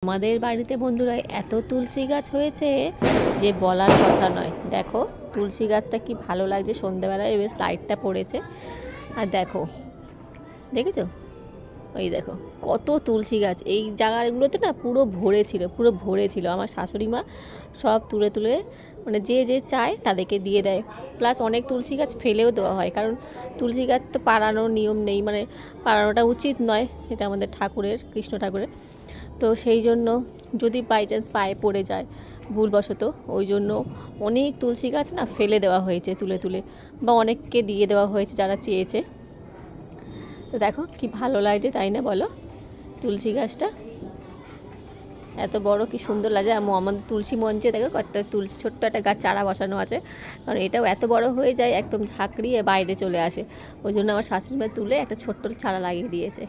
আমাদের বাড়িতে বন্ধুরা এত তুলসী গাছ হয়েছে যে বলার কথা নয়। দেখো তুলসী গাছটা কি ভালো লাগছে, সন্ধ্যেবেলায় বেশ লাইটটা পড়েছে। আর দেখো, দেখেছো? ওই দেখো কত তুলসী গাছ এই জায়গাগুলোতে না পুরো ভরে ছিল। আমার শাশুড়ি মা সব তুলে তুলে মানে যে যে চায় তাদেরকে দিয়ে দেয়। প্লাস অনেক তুলসী গাছ ফেলেও দেওয়া হয়, কারণ তুলসী গাছ তো পাড়ানোর নিয়ম নেই, মানে পাড়ানোটা উচিত নয়, এটা আমাদের ঠাকুরের, কৃষ্ণ ঠাকুরের। তো সেই জন্য যদি বাই চান্স পায়ে পড়ে যায় ভুলবশত, ওই জন্য অনেক তুলসী গাছ না ফেলে দেওয়া হয়েছে তুলে তুলে, বা অনেককে দিয়ে দেওয়া হয়েছে যারা চেয়েছে। তো দেখো কি ভালো লাগছে, তাই না বলো? তুলসী গাছটা এত বড়, কি সুন্দর লাগে। আমাদের তুলসী মঞ্চে দেখো একটা তুলসী ছোট্ট একটা গাছ চারা বসানো আছে, কারণ এটাও এত বড় হয়ে যায় একদম ঝাঁকড়িয়ে বাইরে চলে আসে। ওই জন্য আমার শাশুড়ি মা তুলে একটা ছোট্ট চারা লাগিয়ে দিয়েছে।